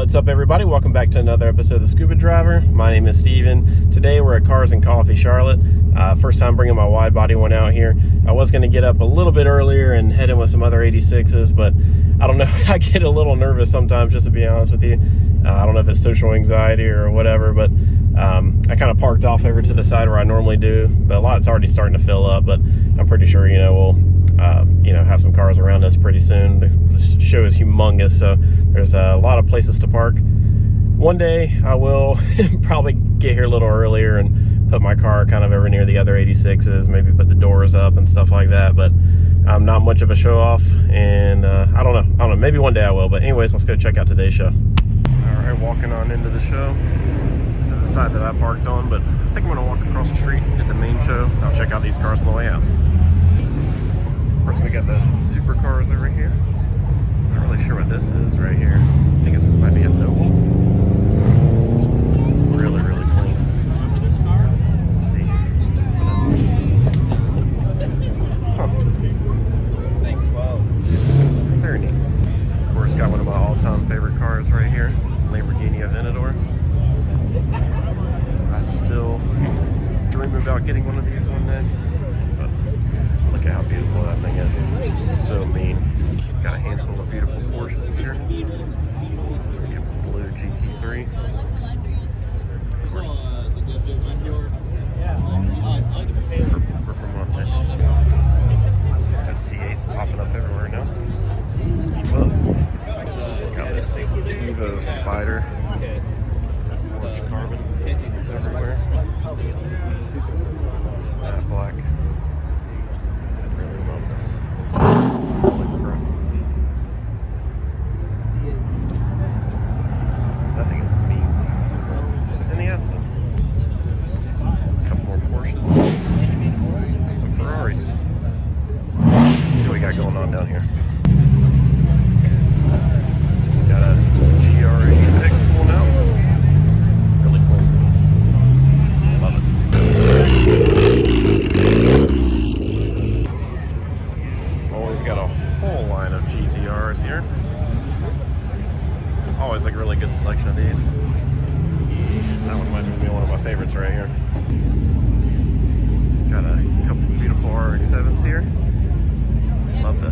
What's up, everybody? Welcome back to another episode of The Scuba Driver. My name is Steven. Today we're at Cars and Coffee, Charlotte. First time bringing my wide body one out here. I was going to get up a little bit earlier and head in with some other 86s, but I don't know. I get a little nervous sometimes, just to be honest with you. I don't know if it's social anxiety or whatever, but I kind of parked off over to the side where I normally do. The lot's already starting to fill up, but I'm pretty sure, we'll have some cars around us pretty soon. The show is humongous, so there's a lot of places to park. One day I will probably get here a little earlier and put my car kind of over near the other 86s, maybe put the doors up and stuff like that, but I'm not much of a show off, and I don't know, maybe one day I will. But anyways, let's go check out today's show. All right, walking on into the show. This is the side that I parked on, but I think I'm gonna walk across the street at the main show. I'll check out these cars on the way out. First, we got the supercars over here. Not really sure what this is right here. I think it might be a Noble. Really, really clean. Remember this car? Let's see. What is this? Huh. I think 12. Very neat. Of course, got one of my all-time favorite cars right here. Lamborghini Aventador. I still dream about getting one of these one day. But look at how beautiful that thing is. It's just so mean. Got a handful of beautiful Porsches here. Beautiful blue GT3. Of course. For Vermont. Got C8s popping up everywhere now. Keep up. Got this Evo Spider. Forged carbon everywhere. That black. I really love this. That thing is mean. And the Aston. A couple more Porsches. Some Ferraris. See what we got going on down here. Got a GR86 pulling out. Really clean. Love it. Oh, we've got a whole line of GTRs here. Always like a really good selection of these. That one might be one of my favorites right here. Got a couple beautiful RX-7s here. Love the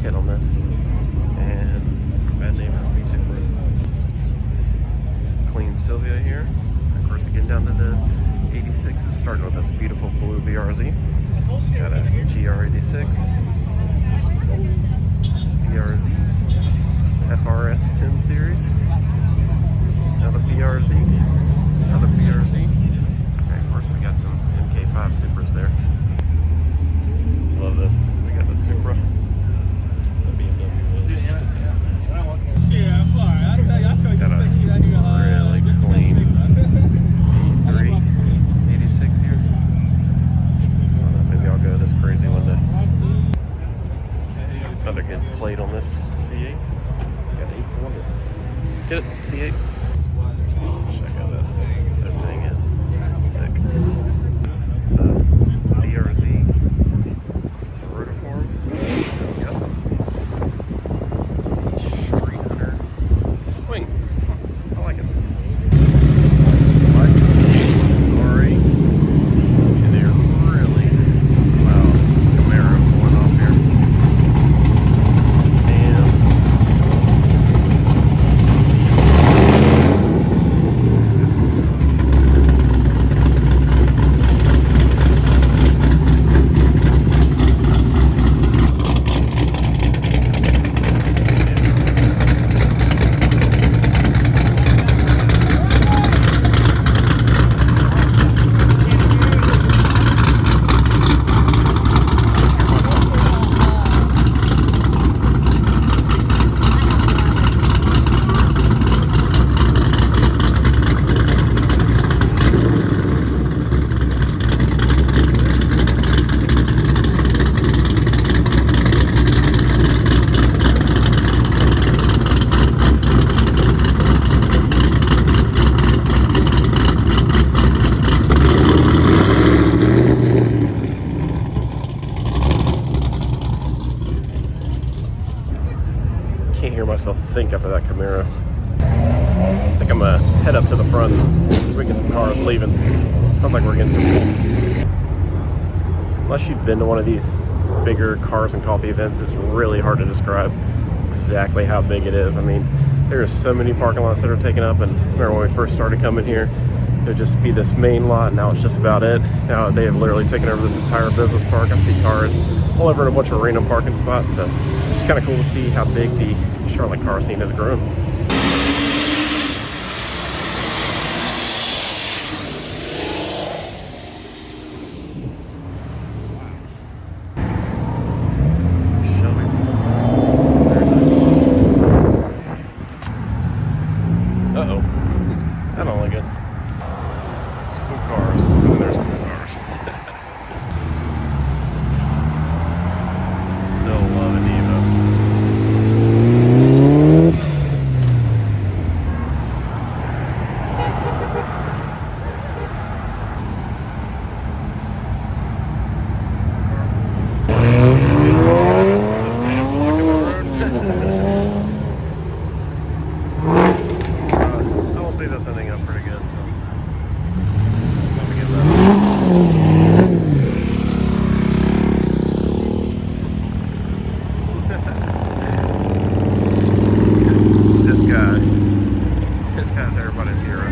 kit on this. And bad name on me too. Clean Sylvia here. Of course, again down to the 86s, starting with this beautiful blue BRZ. Got a GR86, BRZ, FRS 10 series, another BRZ, another BRZ. Okay, of course, we got some MK5 Supras there. Love this. We got the Supra. The BMW is. Yeah, fine. I'll tell you, I'll show you the spec sheet out here. Really clean 83, 86 here. Maybe I'll go this crazy one day. Another good plate on this C8. Got 840. Get it, C8. Check out this. This thing is sick. The BRZ. The rotiforms. Got some Prestige Street Hunter wing. I like it. Lights. Alright. And they're really loud. Camaro going off here. And can't hear myself think after that Camaro. gonna head up to the front so we can get some cars leaving. Sounds like we're getting some pulls. Unless you've been to one of these bigger cars and coffee events, it's really hard to describe exactly how big it is. I mean, there are so many parking lots that are taken up, and remember when we first started coming here, it would just be this main lot, and now it's just about it. Now they have literally taken over this entire business park. I see cars all over in a bunch of random parking spots, so it's just kind of cool to see how big the Charlotte car scene has grown. Uh-oh. I don't like it. It's cool cars. Oh, there's cool cars. Still love an Evo. This ending up pretty good, so let me get this guy's everybody's hero.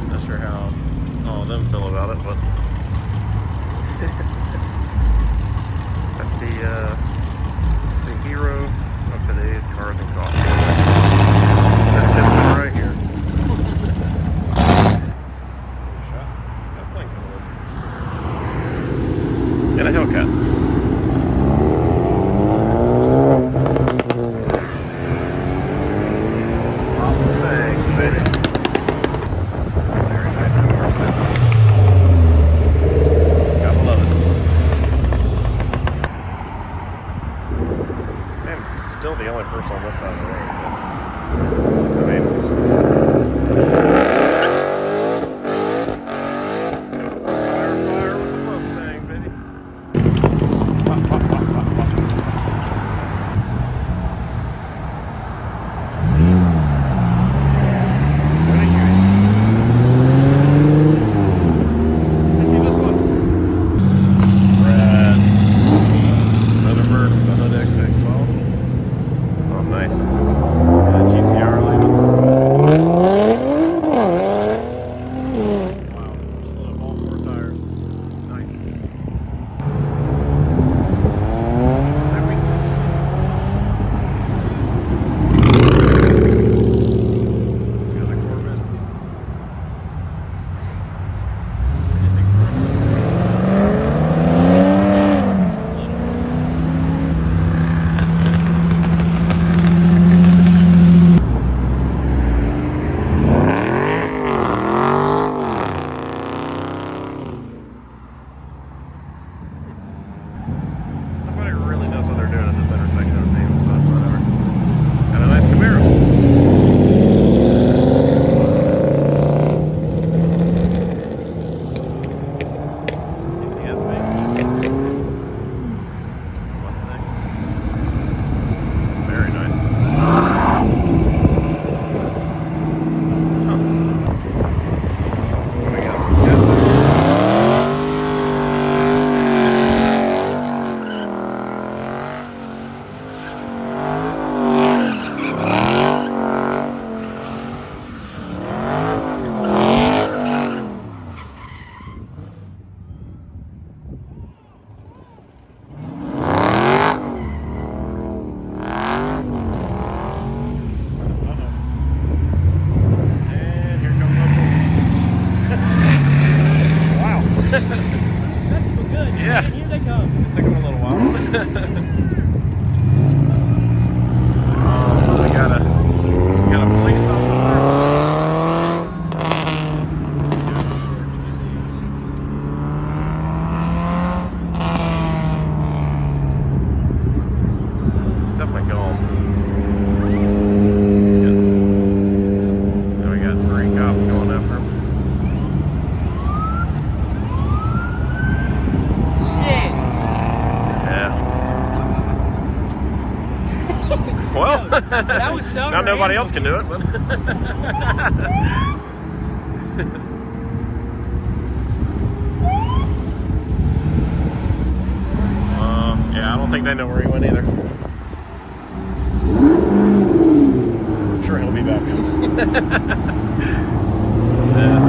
Not sure how all of them feel about it, but that's the hero of today's cars and coffee. It's this gentleman right here. Shot. Got a plane coming in. And a Hellcat. Pops and bangs, baby. Very nice cars. Gotta love it. I'm still the only person on this side of the road. I mean, fire with the Mustang, baby. Pop, pop, pop, pop, pop. What are you in? I think you just looked. Brad. Another bird with a Hood X8 Oh, nice. GTR leaving. Wow. Slow. All four tires. Nice. Sweet. Let's go to the Corvette. Anything for us? Nobody really knows what they're doing at this intersection, it seems, but whatever. Got a nice Camaro. CTSV. Mustang. Very nice. We got the Skip. Spectacle good. Yeah. And here they come. It took them a little while. Oh, we got a police officer. It's definitely gone. It's good. Now we got 3 cops going after him. Shit. Yeah. Well, that was so now nobody random. else can do it, but. Yeah, I don't think they know where he went either. I'm sure he'll be back. Yes.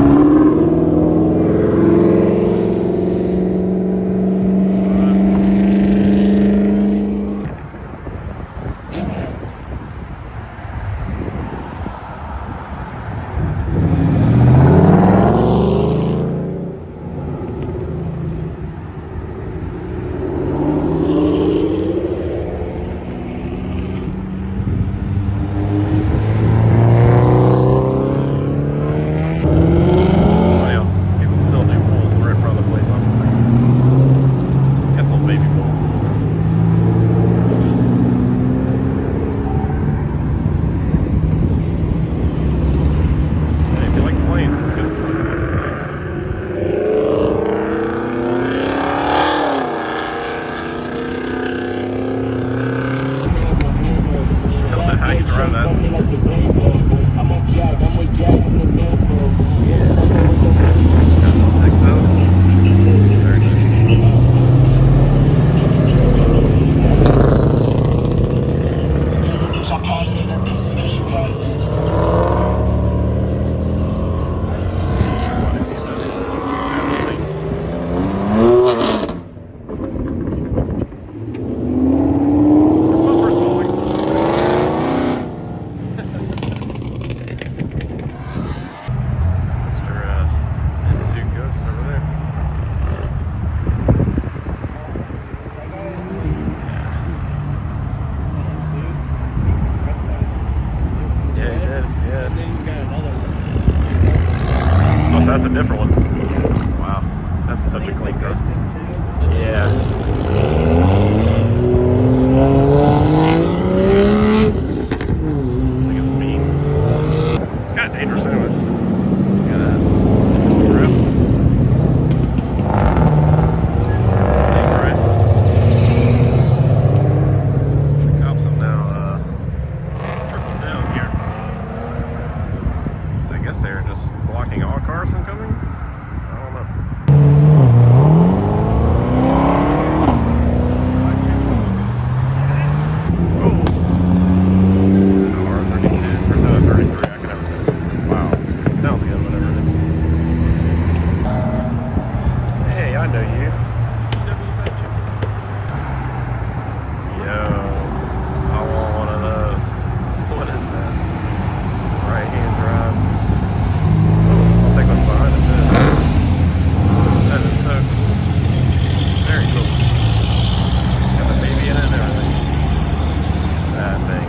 That's a different one. Wow, that's such a clean car. Yeah. I think it's mean. It's kind of dangerous anyway. Got an interesting grip. Stingray. The cops have now tripled down here. I guess they're just blocking all cars from coming? I don't know. Oh! R32, or is that a 33? I can never tell. Wow. It sounds good, whatever it is. Hey, I know you. Yo. I want one of those. What is that? Right-hand drive. I'll take what's behind it too. That is so very cool. Got the baby in it and everything. That thing.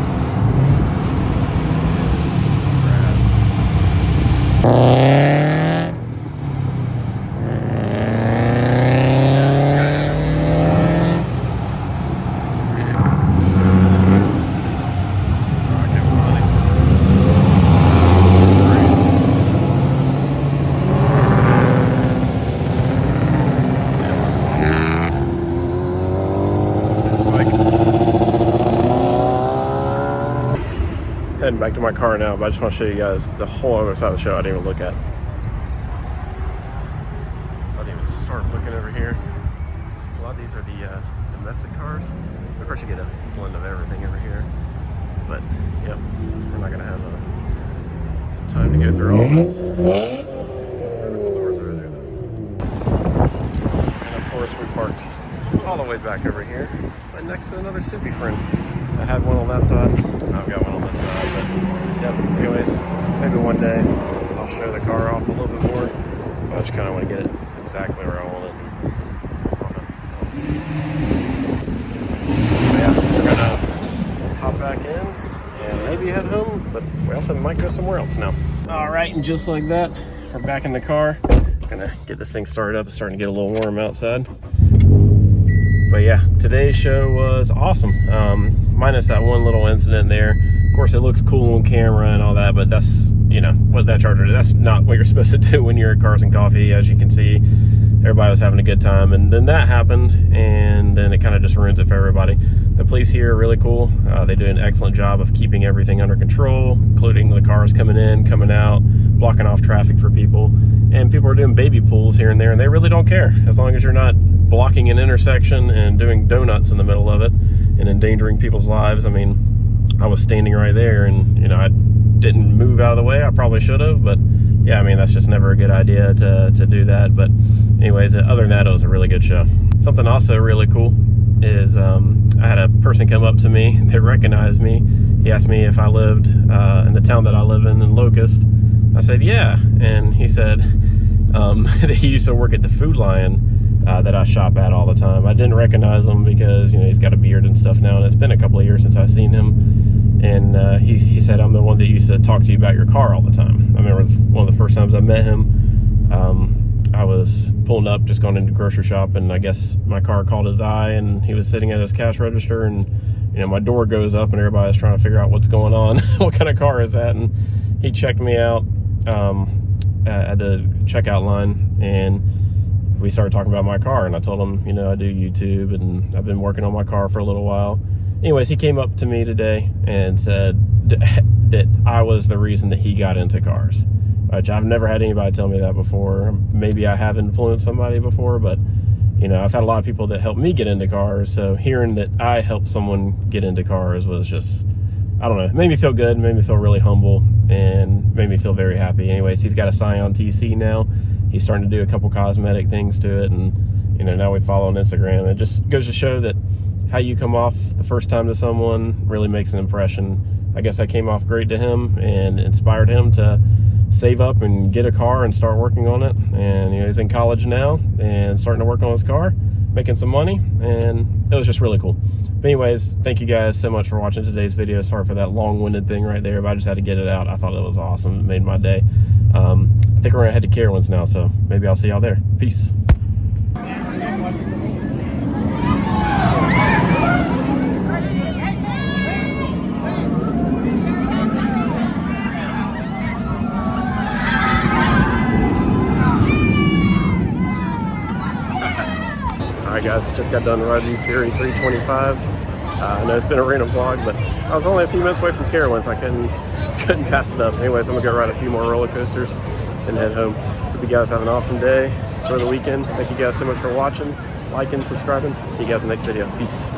Heading back to my car now, but I just want to show you guys the whole other side of the show I didn't even look at. So I didn't even start looking over here. A lot of these are the domestic cars. Of course, you get a blend of everything over here. But, yep, we're not going to have time to go through all this. Vertical doors over there, though. And of course, we parked all the way back over here, right next to another Soupy friend. I had one on that side. I've got one on this side, but yep. Anyways, maybe one day I'll show the car off a little bit more. But I just kind of want to get it exactly where I want it. So yeah, we're gonna hop back in and maybe head home, but we also might go somewhere else now. All right, and just like that, we're back in the car. Gonna get this thing started up. It's starting to get a little warm outside. But yeah, today's show was awesome. Minus that one little incident there. Of course, it looks cool on camera and all that, but that's, you know, what that Charger did. That's not what you're supposed to do when you're at Cars and Coffee, as you can see. everybody was having a good time. And then that happened, and then it kind of just ruins it for everybody. The police here are really cool. They do an excellent job of keeping everything under control, including the cars coming in, coming out, blocking off traffic for people. And people are doing baby pools here and there, and they really don't care, as long as you're not blocking an intersection and doing donuts in the middle of it and endangering people's lives. I mean, I was standing right there, and you know, I didn't move out of the way. I probably should have, but yeah, I mean, that's just never a good idea to do that. But anyways, other than that, it was a really good show. Something also really cool is I had a person come up to me. They recognized me. He asked me if I lived in the town that I live in Locust. I said, yeah. And he said that he used to work at the Food Lion that I shop at all the time. I didn't recognize him because, you know, he's got a beard and stuff now, and it's been a couple of years since I've seen him. And he said, I'm the one that used to talk to you about your car all the time. I remember one of the first times I met him, I was pulling up, just going into the grocery shop, and I guess my car caught his eye, and he was sitting at his cash register, and you know, my door goes up and everybody's trying to figure out what's going on. What kind of car is that? And he checked me out at the checkout line, and we started talking about my car, and I told him, you know, I do YouTube and I've been working on my car for a little while. Anyways, he came up to me today and said that I was the reason that he got into cars, which I've never had anybody tell me that before. Maybe I have influenced somebody before, but you know, I've had a lot of people that helped me get into cars, so hearing that I helped someone get into cars was just, I don't know, it made me feel good, made me feel really humble, and made me feel very happy. Anyways, he's got a Scion TC now. He's starting to do a couple cosmetic things to it, and you know, now we follow on Instagram. It just goes to show that how you come off the first time to someone really makes an impression. I guess I came off great to him and inspired him to save up and get a car and start working on it. And you know, he's in college now and starting to work on his car, making some money, and it was just really cool. But anyways, thank you guys so much for watching today's video. Sorry for that long-winded thing right there, but I just had to get it out. I thought it was awesome. It made my day. I think we're gonna head to Carowinds now, so maybe I'll see y'all there. Peace. Alright guys, just got done riding Fury 325. I know it's been a random vlog, but I was only a few minutes away from Carowinds, so I couldn't pass it up. Anyways, I'm gonna go ride a few more roller coasters and head home. Hope you guys have an awesome day. Enjoy the weekend. Thank you guys so much for watching, liking, subscribing. See you guys in the next video. Peace.